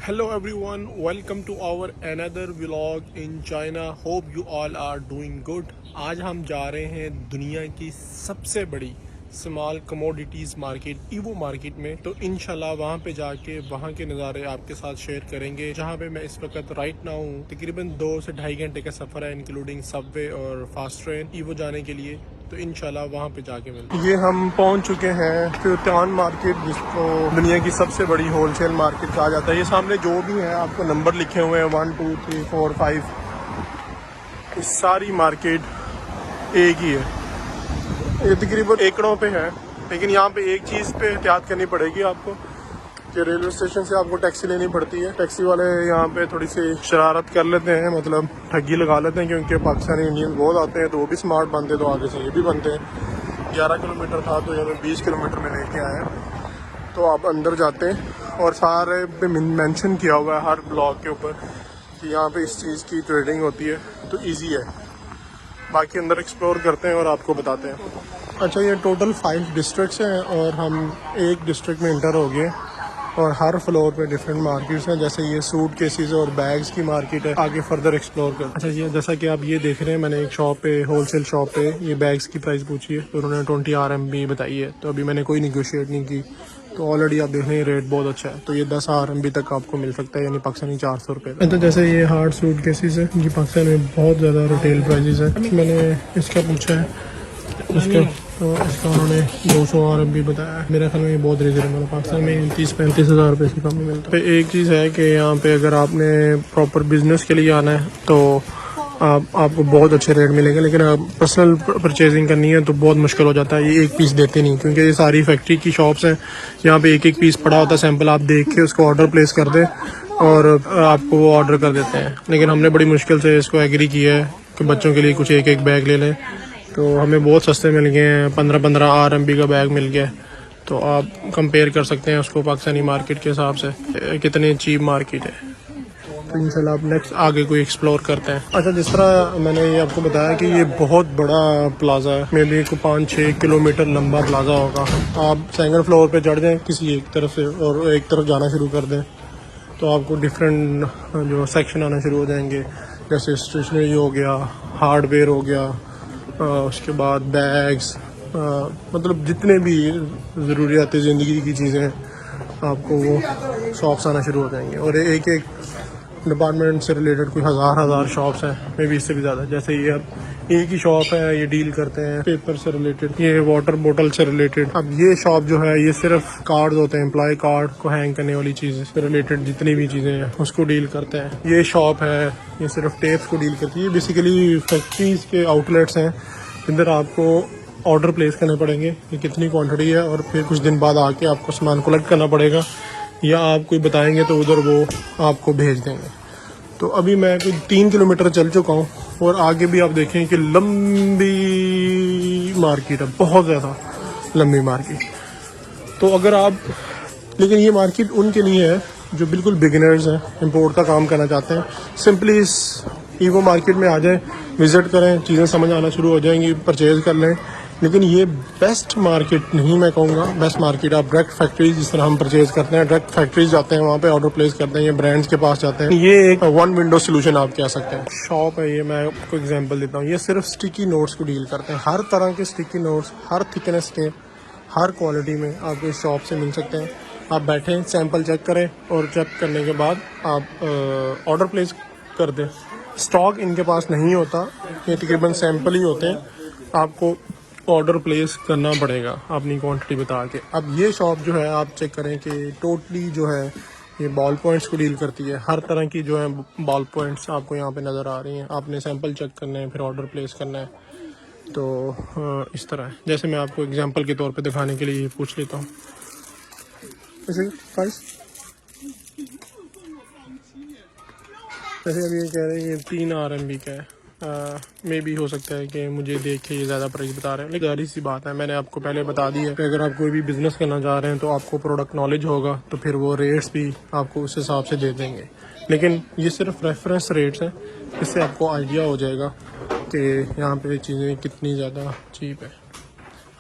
Hello everyone, welcome to our another vlog in China. Hope you all are doing good. आज हम जा रहे हैं दुनिया की सबसे बड़ी small commodities market evo market में। तो इंशाल्लाह वहाँ पे जाके वहाँ के नज़ारे आपके साथ शेयर करेंगे, जहाँ पे मैं इस वक्त राइट नाउ हूँ। तकरीबन 2 से ढाई घंटे का सफ़र है, इंक्लूडिंग सबवे और फास्ट ट्रेन ईवो जाने के लिए। तो इंशाल्लाह वहाँ पे जाके मिलते हैं। ये हम पहुँच चुके हैं फ्यूटान मार्केट, जिसको दुनिया की सबसे बड़ी होलसेल मार्केट कहा जाता है। ये सामने जो भी है आपको नंबर लिखे हुए हैं 1 2 3 4 5। इस सारी मार्केट एक ही है, ये तकरीबन एकड़ों पे है। लेकिन यहाँ पे एक चीज़ पे एहतियात करनी पड़ेगी आपको कि रेलवे स्टेशन से आपको टैक्सी लेनी पड़ती है। टैक्सी वाले यहाँ पे थोड़ी सी शरारत कर लेते हैं, मतलब ठगी लगा लेते हैं, क्योंकि पाकिस्तानी इंडियन बहुत आते हैं तो वो भी स्मार्ट बनते हैं, तो आगे से ये भी बनते हैं। 11 किलोमीटर था तो यहाँ 20 किलोमीटर में लेके आए हैं। तो आप अंदर जाते हैं और सारे पे मेंशन किया हुआ है हर ब्लॉक के ऊपर कि यहाँ पे इस चीज़ की ट्रेडिंग होती है, तो ईजी है। बाकी अंदर एक्सप्लोर करते हैं और आपको बताते हैं। अच्छा, ये टोटल 5 डिस्ट्रिक्ट्स हैं और हम एक डिस्ट्रिक्ट में इंटर हो गए और हर फ्लोर पे डिफरेंट मार्केट्स हैं। जैसे ये सूट केसेस और बैग्स की मार्केट है, आगे फर्दर एक्सप्लोर कर। अच्छा, ये जैसा कि आप ये देख रहे हैं, मैंने एक शॉप पे, होलसेल शॉप पे ये बैग्स की प्राइस पूछी है तो उन्होंने 20 RMB बताई है। तो अभी मैंने कोई निगोशिएट नहीं की, तो ऑलरेडी आप देख रहे हैं रेट बहुत अच्छा है। तो ये 10 RMB तक आपको मिल सकता है, यानी पाकिस्तानी 400 रुपये। तो जैसे ये हार्ड सूट केसेस है, ये पाकिस्तान में बहुत ज़्यादा रिटेल प्राइजेस है। मैंने इसका पूछा है इसका, तो इसका उन्होंने 200 RMB बताया है। मेरे ख्याल में ये बहुत रिजनेबल है, पाकिस्तान में 30-35 हज़ार रुपये से कम नहीं मिलता। एक चीज़ है कि यहाँ पे अगर आपने प्रॉपर बिजनेस के लिए आना है तो आपको बहुत अच्छे रेट मिलेंगे, लेकिन आप पर्सनल परचेजिंग करनी है तो बहुत मुश्किल हो जाता है। ये एक पीस देते नहीं, क्योंकि ये सारी फैक्ट्री की शॉप्स हैं। यहाँ पे एक पीस पड़ा होता है, सैंपल आप देख के उसको ऑर्डर प्लेस कर दें और आपको वो ऑर्डर कर देते हैं। लेकिन हमने बड़ी मुश्किल से इसको एग्री किया है कि बच्चों के लिए कुछ एक बैग ले लें, तो हमें बहुत सस्ते मिल गए हैं। 15-15 RMB का बैग मिल गया। तो आप कंपेयर कर सकते हैं उसको पाकिस्तानी मार्केट के हिसाब से कितनी चीप मार्केट है। तो इंशाल्लाह आप नेक्स्ट आगे कोई एक्सप्लोर करते हैं। अच्छा, जिस तरह मैंने ये आपको बताया कि ये बहुत बड़ा प्लाजा है, मे बी 5-6 किलोमीटर लंबा प्लाजा होगा। आप सेकंड फ्लोर पे चढ़ जाएँ किसी एक तरफ से और एक तरफ जाना शुरू कर दें तो आपको डिफरेंट जो सेक्शन आना शुरू हो जाएंगे। जैसे स्टेशनरी हो गया, हार्डवेयर हो गया, उसके बाद बैग्स, मतलब जितने भी ज़रूरियात ज़िंदगी की चीज़ें हैं आपको वो शॉप्स आना शुरू हो जाएंगे। और एक एक डिपार्टमेंट से रिलेटेड कोई हज़ार शॉप्स हैं, मे बी इससे भी ज़्यादा। जैसे ये अब एक ही शॉप है, ये डील करते हैं पेपर से रिलेटेड, ये वाटर बोतल से रिलेटेड। अब ये शॉप जो है ये सिर्फ कार्ड होते हैं, एम्प्लॉय कार्ड को हैंग करने वाली चीज़ से रिलेटेड जितनी भी चीज़ें हैं उसको डील करते हैं। ये शॉप है, ये सिर्फ टेप्स को डील करती है। बेसिकली फैक्ट्रीज के आउटलेट्स हैं जिधर आपको ऑर्डर प्लेस करने पड़ेंगे कि कितनी क्वांटिटी है, और फिर कुछ दिन बाद आके आपको सामान कलेक्ट करना पड़ेगा, या आप कोई बताएंगे तो उधर वो आपको भेज देंगे। तो अभी मैं कोई 3 किलोमीटर चल चुका हूँ और आगे भी आप देखें कि लंबी मार्केट है, बहुत ज़्यादा लंबी मार्केट। तो अगर आप, लेकिन ये मार्केट उनके लिए है जो बिल्कुल बिगिनर्स हैं, इंपोर्ट का काम करना चाहते हैं। सिंपली इस ईवो मार्केट में आ जाएं, विज़िट करें, चीज़ें समझ आना शुरू हो जाएंगी, परचेज़ कर लें। लेकिन ये बेस्ट मार्केट नहीं मैं कहूँगा, बेस्ट मार्केट आप डायरेक्ट फैक्ट्रीज, जिस तरह हम परचेज़ करते हैं, डायरेक्ट फैक्ट्रीज जाते हैं, वहाँ पे ऑर्डर प्लेस करते हैं, ये ब्रांड्स के पास जाते हैं। ये एक 1 विंडो सोल्यूशन आप कह सकते हैं। शॉप है ये, मैं आपको एग्जाम्पल देता हूँ। ये सिर्फ स्टिकी नोट्स को डील करते हैं, हर तरह के स्टिकी नोट्स, हर थिकनेस के, हर क्वालिटी में आपको इस शॉप से मिल सकते हैं। आप बैठें, सैंपल चेक करें और चेक करने के बाद आप ऑर्डर प्लेस कर दें। स्टॉक इनके पास नहीं होता, ये तकरीबन सैंपल ही होते हैं, आपको ऑर्डर प्लेस करना पड़ेगा अपनी क्वांटिटी बता के। अब ये शॉप जो है आप चेक करें कि टोटली जो है ये बॉल पॉइंट्स को डील करती है। हर तरह की जो है बॉल पॉइंट्स आपको यहाँ पे नज़र आ रही हैं। आपने सैंपल चेक करने हैं, फिर ऑर्डर प्लेस करना है। तो इस तरह है, जैसे मैं आपको एग्जांपल के तौर पे दिखाने के लिए पूछ लेता हूँ। जैसे प्राइस, जैसे अब ये कह रहे हैं ये 3 RMB का है। मे भी हो सकता है कि मुझे देख के ये ज़्यादा प्राइस बता रहे हैं, लेकिन जारी सी बात है, मैंने आपको पहले बता दी है कि अगर आप कोई भी बिज़नेस करना चाह रहे हैं तो आपको प्रोडक्ट नॉलेज होगा, तो फिर वो रेट्स भी आपको उस हिसाब से दे देंगे। लेकिन ये सिर्फ रेफरेंस रेट्स हैं, इससे आपको आइडिया हो जाएगा कि यहाँ पे चीज़ें कितनी ज़्यादा चीप है।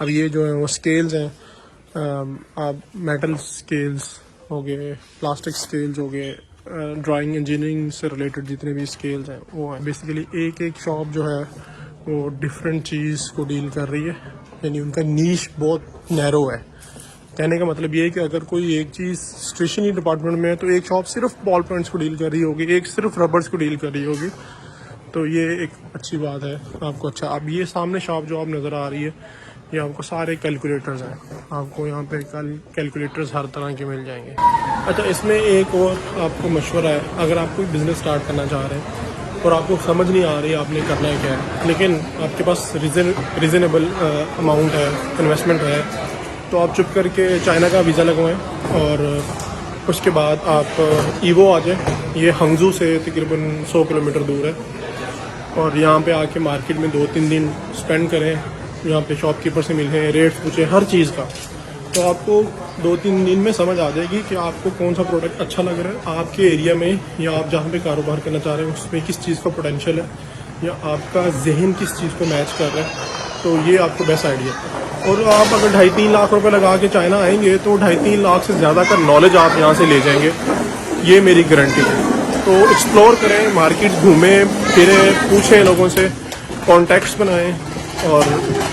अब ये जो है वो स्केल्स हैं, आप मेटल स्केल्स हो गए, प्लास्टिक स्केल्स हो गए, ड्राइंग इंजीनियरिंग से रिलेटेड जितने भी स्केल्स हैं वो हैं। बेसिकली एक एक शॉप जो है वो डिफरेंट चीज़ को डील कर रही है, यानी उनका नीश बहुत नैरो है। कहने का मतलब ये है कि अगर कोई एक चीज़ स्टेशनरी डिपार्टमेंट में है तो एक शॉप सिर्फ बॉल पॉइंट्स को डील कर रही होगी, एक सिर्फ रबर्स को डील कर रही होगी। तो ये एक अच्छी बात है आपको। अच्छा, अब ये सामने शॉप जो आप नज़र आ रही है ये आपको सारे कैलकुलेटर्स हैं। आपको यहाँ पे कैलकुलेटर्स हर तरह के मिल जाएंगे। अच्छा, इसमें एक और आपको मशवरा है, अगर आप कोई बिज़नेस स्टार्ट करना चाह रहे हैं और आपको समझ नहीं आ रही आपने करना है क्या है, लेकिन आपके पास रीज़नेबल अमाउंट है, इन्वेस्टमेंट है, तो आप चुप करके चाइना का वीज़ा लगवाएं और उसके बाद आप ईवो आ जाए। ये हंगजू से तकरीबन 100 किलोमीटर दूर है और यहाँ पे आके मार्केट में 2-3 दिन स्पेंड करें, यहाँ पे शॉपकीपर से मिलें, रेट्स पूछें हर चीज़ का, तो आपको 2-3 दिन में समझ आ जाएगी कि आपको कौन सा प्रोडक्ट अच्छा लग रहा है आपके एरिया में, या आप जहाँ पे कारोबार करना चाह रहे हैं उसमें किस चीज़ का पोटेंशियल है, या आपका जहन किस चीज़ को मैच कर रहा है। तो ये आपको बेस्ट आइडिया है। और आप अगर 2.5-3 लाख रुपए लगा के चाइना आएंगे तो 2.5-3 लाख से ज़्यादा का नॉलेज आप यहाँ से ले जाएंगे, ये मेरी गारंटी है। तो एक्सप्लोर करें, मार्केट घूमें फिरें, पूछें लोगों से, कॉन्टैक्ट्स बनाएं और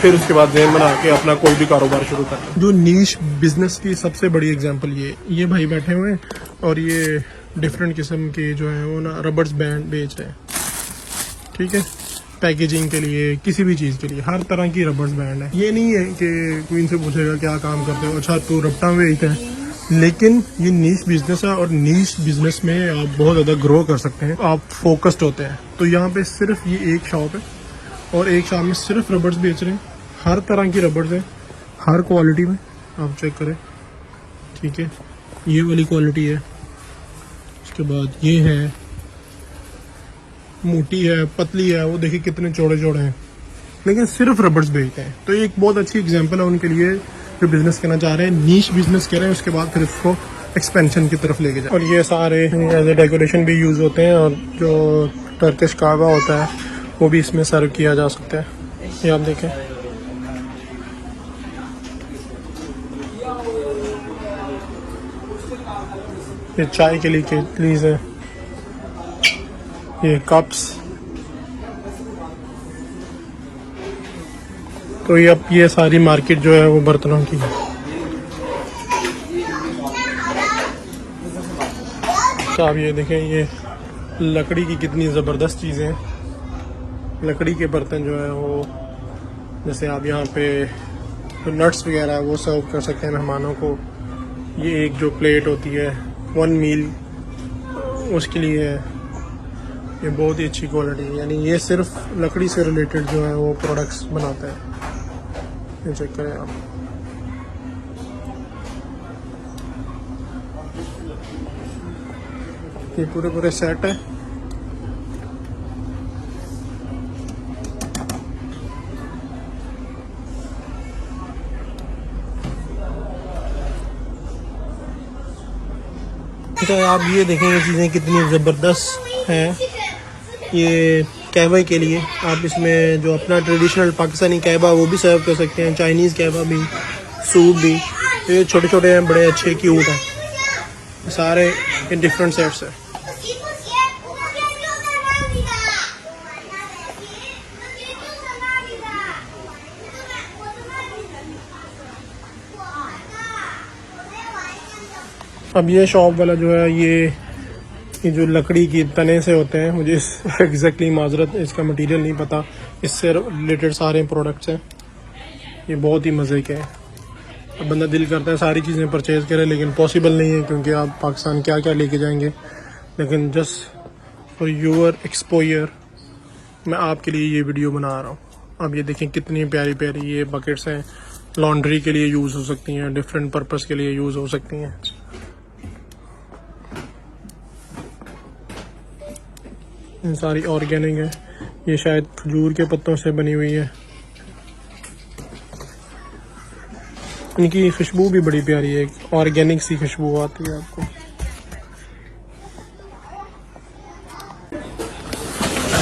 फिर उसके बाद जहन बना के अपना कोई भी कारोबार शुरू करें। जो नीश बिजनेस की सबसे बड़ी एग्जांपल ये भाई बैठे हुए हैं और ये डिफरेंट किस्म के जो है वो ना रबर्स बैंड बेच रहे हैं। ठीक है, पैकेजिंग के लिए, किसी भी चीज़ के लिए हर तरह की रबर्स बैंड है। ये नहीं है कि कोई इनसे पूछेगा क्या काम करते हो, अच्छा तो रबटा बेचते हैं, लेकिन ये नीश बिजनेस है और नीश बिजनेस में आप बहुत ज़्यादा ग्रो कर सकते हैं, आप फोकस्ड होते हैं। तो यहाँ पे सिर्फ ये एक शॉप है और एक शॉप में सिर्फ रबर्स बेच रहे हैं, हर तरह की रबर्स है, हर क्वालिटी में आप चेक करें। ठीक है, ये वाली क्वालिटी है, उसके बाद ये है, मोटी है, पतली है, वो देखिए कितने चौड़े चौड़े हैं, लेकिन सिर्फ रबर्स बेचते हैं। तो एक बहुत अच्छी एग्जांपल है उनके लिए जो बिजनेस करना चाह रहे हैं, नीश बिजनेस कर रहे हैं, उसके बाद फिर इसको एक्सपेंशन की तरफ लेके जाए। और ये सारे एज ए डेकोरेशन भी यूज़ होते हैं और जो टर्किश कावा होता है वो भी इसमें सर्व किया जा सकता है। ये आप देखें, ये चाय के लिए केटलीज है, ये कप्स। तो ये अब ये सारी मार्केट जो है वो बर्तनों की है। तो आप ये देखें, ये लकड़ी की कितनी ज़बरदस्त चीज़ें हैं। लकड़ी के बर्तन जो है वो, जैसे आप यहाँ पे जो नट्स वगैरह है वो सर्व कर सकते हैं मेहमानों को। ये एक जो प्लेट होती है 1 मील, उसके लिए है। ये बहुत ही अच्छी क्वालिटी है, यानी ये सिर्फ लकड़ी से रिलेटेड जो है वो प्रोडक्ट्स बनाते हैं। ये चेक करें आप, ये पूरे सेट है। तो आप ये देखें, ये चीज़ें कितनी ज़बरदस्त हैं। ये कहवा के लिए आप इसमें जो अपना ट्रेडिशनल पाकिस्तानी कहवा वो भी सर्व कर सकते हैं, चाइनीज़ कहवा भी, सूप भी। तो ये छोटे छोटे हैं, बड़े अच्छे क्यूट हैं, सारे इन डिफरेंट सेट्स है। अब ये शॉप वाला जो है ये जो लकड़ी की तने से होते हैं, मुझे एग्जैक्टली माजरत इसका मटेरियल नहीं पता, इससे रिलेटेड सारे प्रोडक्ट्स हैं। ये बहुत ही मज़े के हैं। अब बंदा दिल करता है सारी चीज़ें परचेज़ करे, लेकिन पॉसिबल नहीं है क्योंकि आप पाकिस्तान क्या क्या लेके जाएंगे। लेकिन जस्ट फॉर योर एक्सपोजर मैं आपके लिए ये वीडियो बना रहा हूँ। अब ये देखें कितनी प्यारी प्यारी ये बकेट्स हैं, लॉन्ड्री के लिए यूज़ हो सकती हैं, डिफरेंट पर्पस के लिए यूज़ हो सकती हैं। ये सारी ऑर्गेनिक है, ये शायद खजूर के पत्तों से बनी हुई है। इनकी खुशबू भी बड़ी प्यारी है, ऑर्गेनिक सी खुशबू आती है आपको।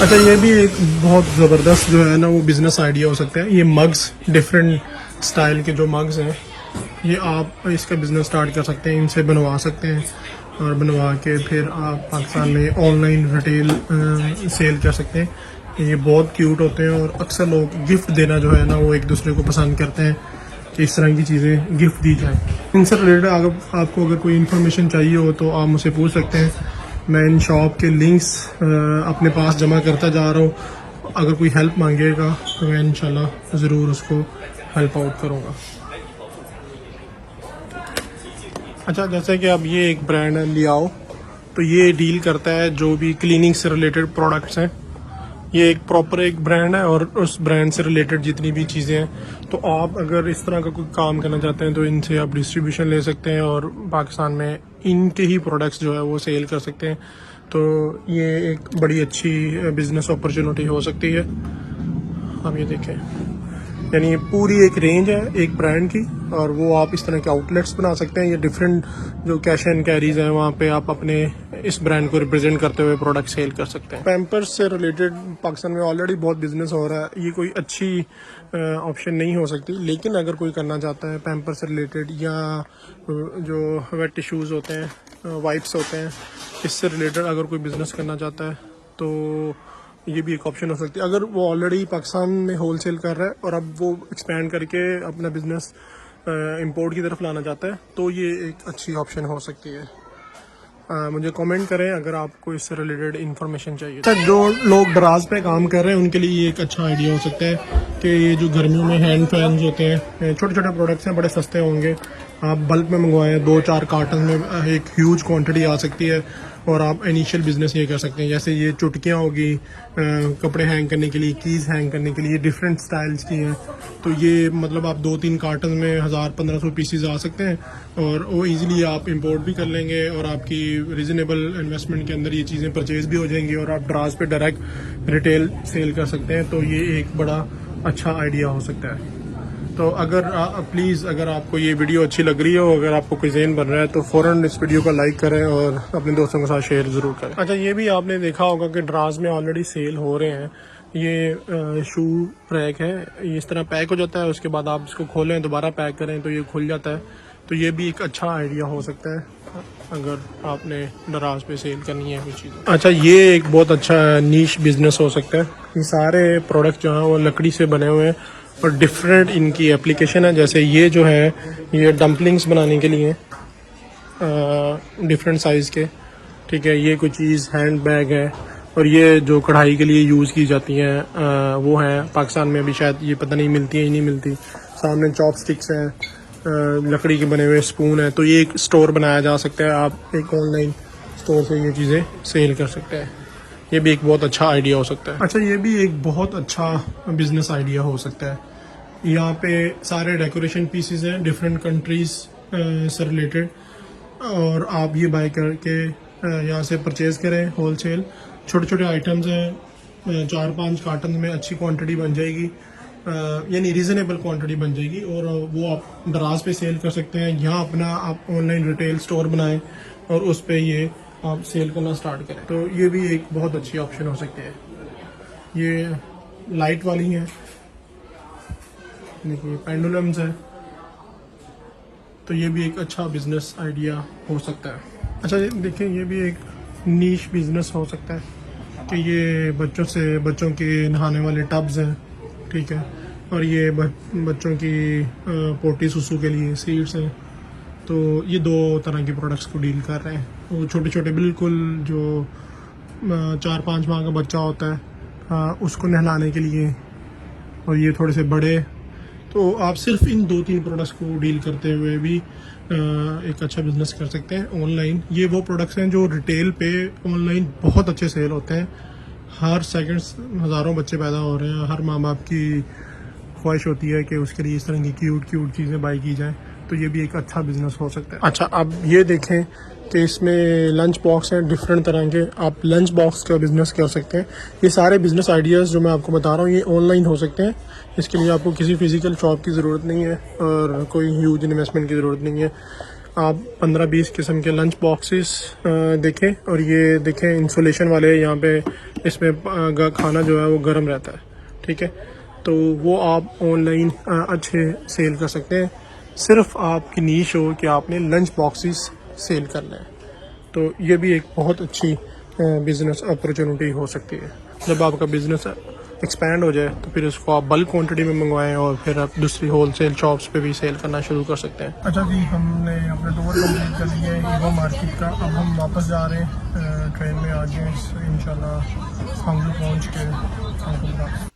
अच्छा, ये भी एक बहुत ज़बरदस्त जो है ना वो बिज़नेस आइडिया हो सकता है। ये मग्स, डिफरेंट स्टाइल के जो मग्स हैं, ये आप इसका बिज़नेस स्टार्ट कर सकते हैं, इनसे बनवा सकते हैं। और बनवा के फिर आप पाकिस्तान में ऑनलाइन रिटेल सेल कर सकते हैं। ये बहुत क्यूट होते हैं और अक्सर लोग गिफ्ट देना जो है ना वो एक दूसरे को पसंद करते हैं कि इस तरह की चीज़ें गिफ्ट दी जाए। इनसे रिलेटेड आपको अगर कोई इन्फॉर्मेशन चाहिए हो तो आप मुझसे पूछ सकते हैं। मैं इन शॉप के लिंक्स अपने पास जमा करता जा रहा हूँ। अगर कोई हेल्प मांगेगा तो मैं इंशाल्लाह ज़रूर उसको हेल्प आउट करूँगा। अच्छा, जैसे कि अब ये एक ब्रांड है लियाओ, तो ये डील करता है जो भी क्लीनिंग से रिलेटेड प्रोडक्ट्स हैं। ये एक प्रॉपर एक ब्रांड है और उस ब्रांड से रिलेटेड जितनी भी चीज़ें हैं, तो आप अगर इस तरह का कोई काम करना चाहते हैं तो इनसे आप डिस्ट्रीब्यूशन ले सकते हैं और पाकिस्तान में इनके ही प्रोडक्ट्स जो है वो सेल कर सकते हैं। तो ये एक बड़ी अच्छी बिजनेस अपॉर्चुनिटी हो सकती है। आप ये देखें, यानी ये पूरी एक रेंज है एक ब्रांड की और वो आप इस तरह के आउटलेट्स बना सकते हैं। ये डिफरेंट जो कैश एंड कैरीज हैं वहाँ पे आप अपने इस ब्रांड को रिप्रेजेंट करते हुए प्रोडक्ट सेल कर सकते हैं। पैम्पर्स से रिलेटेड पाकिस्तान में ऑलरेडी बहुत बिजनेस हो रहा है। ये कोई अच्छी ऑप्शन नहीं हो सकती, लेकिन अगर कोई करना चाहता है पैम्पर से रिलेटेड या जो वेट टिश्यूज़ होते हैं, वाइप्स होते हैं, इससे रिलेटेड अगर कोई बिज़नेस करना चाहता है तो ये भी एक ऑप्शन हो सकती है। अगर वो ऑलरेडी पाकिस्तान में होलसेल कर रहा है और अब वो एक्सपैंड करके अपना बिजनेस इंपोर्ट की तरफ लाना चाहता है तो ये एक अच्छी ऑप्शन हो सकती है। मुझे कमेंट करें अगर आपको इससे रिलेटेड इन्फॉर्मेशन चाहिए। अच्छा, जो लोग दराज पे काम कर रहे हैं उनके लिए ये एक अच्छा आइडिया हो सकता है कि ये जो गर्मियों में हैंड फैन्स होते हैं, छोटे छोटे प्रोडक्ट्स हैं, बड़े सस्ते होंगे। आप बल्क में मंगवाएं, 2-4 कार्टन में एक ह्यूज क्वांटिटी आ सकती है और आप इनिशियल बिजनेस ये कर सकते हैं। जैसे ये चुटकियाँ होगी कपड़े हैंग करने के लिए, कीज़ हैंग करने के लिए, डिफरेंट स्टाइल्स की हैं। तो ये मतलब आप 2-3 कार्टन में 1000-1500 पीसीज आ सकते हैं और वो इजीली आप इंपोर्ट भी कर लेंगे और आपकी रीजनेबल इन्वेस्टमेंट के अंदर ये चीज़ें परचेज भी हो जाएंगी और आप ड्राज पे डायरेक्ट रिटेल सेल कर सकते हैं। तो ये एक बड़ा अच्छा आइडिया हो सकता है। तो अगर प्लीज़ अगर आपको ये वीडियो अच्छी लग रही हो, अगर आपको कोई ज़हन बन रहा है तो फ़ौरन इस वीडियो को लाइक करें और अपने दोस्तों के साथ शेयर ज़रूर करें। अच्छा, ये भी आपने देखा होगा कि ड्राज में ऑलरेडी सेल हो रहे हैं। ये शू रैक है, ये इस तरह पैक हो जाता है, उसके बाद आप इसको खोलें, दोबारा पैक करें तो ये खुल जाता है। तो ये भी एक अच्छा आइडिया हो सकता है अगर आपने दराज पे सेल करनी है कोई चीज़। अच्छा, ये एक बहुत अच्छा नीश बिजनेस हो सकता है। ये सारे प्रोडक्ट जो हैं वो लकड़ी से बने हुए हैं और डिफरेंट इनकी एप्लीकेशन है। जैसे ये जो है ये डम्पलिंग्स बनाने के लिए डिफरेंट साइज़ के, ठीक है। ये कोई चीज़ हैंड बैग है और ये जो कढ़ाई के लिए यूज़ की जाती हैं वो है पाकिस्तान में अभी शायद ये पता नहीं मिलती है ही नहीं मिलती। सामने चॉपस्टिक्स हैं, लकड़ी के बने हुए स्पून है। तो ये एक स्टोर बनाया जा सकता है, आप एक ऑनलाइन स्टोर से ये चीज़ें सेल कर सकते हैं। ये भी एक बहुत अच्छा आइडिया हो सकता है। अच्छा, ये भी एक बहुत अच्छा बिजनेस आइडिया हो सकता है। यहाँ पे सारे डेकोरेशन पीसेस हैं डिफरेंट कंट्रीज से रिलेटेड और आप ये बाय करके यहाँ से परचेज करें होलसेल। छोटे छोटे आइटम्स हैं, 4-5 कार्टन में अच्छी क्वांटिटी बन जाएगी, यानी रीजनेबल क्वांटिटी बन जाएगी और वो आप दराज पे सेल कर सकते हैं। यहाँ अपना आप ऑनलाइन रिटेल स्टोर बनाएं और उस पे ये आप सेल करना स्टार्ट करें। तो ये भी एक बहुत अच्छी ऑप्शन हो सकती है। ये लाइट वाली है, देखिए पेंडुलम्स है, तो ये भी एक अच्छा बिजनेस आइडिया हो सकता है। अच्छा, देखिए ये भी एक नीश बिजनेस हो सकता है कि ये बच्चों के नहाने वाले टब्स हैं, ठीक है, और ये बच्चों की पोटी सुसु के लिए सीट्स हैं। तो ये 2 तरह के प्रोडक्ट्स को डील कर रहे हैं। वो छोटे छोटे बिल्कुल जो 4-5 माह का बच्चा होता है उसको नहलाने के लिए, और ये थोड़े से बड़े। तो आप सिर्फ इन 2-3 प्रोडक्ट्स को डील करते हुए भी एक अच्छा बिजनेस कर सकते हैं ऑनलाइन। ये वो प्रोडक्ट्स हैं जो रिटेल पे ऑनलाइन बहुत अच्छे सेल होते हैं। हर सेकंड हज़ारों बच्चे पैदा हो रहे हैं। हर माँ बाप की ख्वाहिश होती है कि उसके लिए इस तरह की क्यूट चीज़ें बाई की जाएँ। तो ये भी एक अच्छा बिजनेस हो सकता है। अच्छा, अब ये देखें कि इसमें लंच बॉक्स हैं डिफरेंट तरह के, आप लंच बॉक्स का बिजनेस कर सकते हैं। ये सारे बिजनेस आइडियाज़ जो मैं आपको बता रहा हूँ ये ऑनलाइन हो सकते हैं। इसके लिए आपको किसी फिजिकल शॉप की ज़रूरत नहीं है और कोई ह्यूज इन्वेस्टमेंट की ज़रूरत नहीं है। आप 15-20 किस्म के लंच बॉक्सेस देखें और ये देखें इंसुलेशन वाले, यहाँ पे इसमें खाना जो है वो गर्म रहता है, ठीक है। तो वो आप ऑनलाइन अच्छे सेल कर सकते हैं। सिर्फ आपकी नीश हो कि आपने लंच बॉक्सेस सेल करना है। तो ये भी एक बहुत अच्छी बिज़नेस अपॉर्चुनिटी हो सकती है। जब आपका बिज़नेस एक्सपैंड हो जाए तो फिर उसको आप बल्क क्वांटिटी में मंगवाएं और फिर आप दूसरी होलसेल शॉप्स पे भी सेल करना शुरू कर सकते हैं। अच्छा जी, हमने अपना टूर कंप्लीट कर लिया है ईवा मार्केट का। अब हम वापस जा रहे हैं ट्रेन में। आगे इंशाल्लाह हम पहुँच के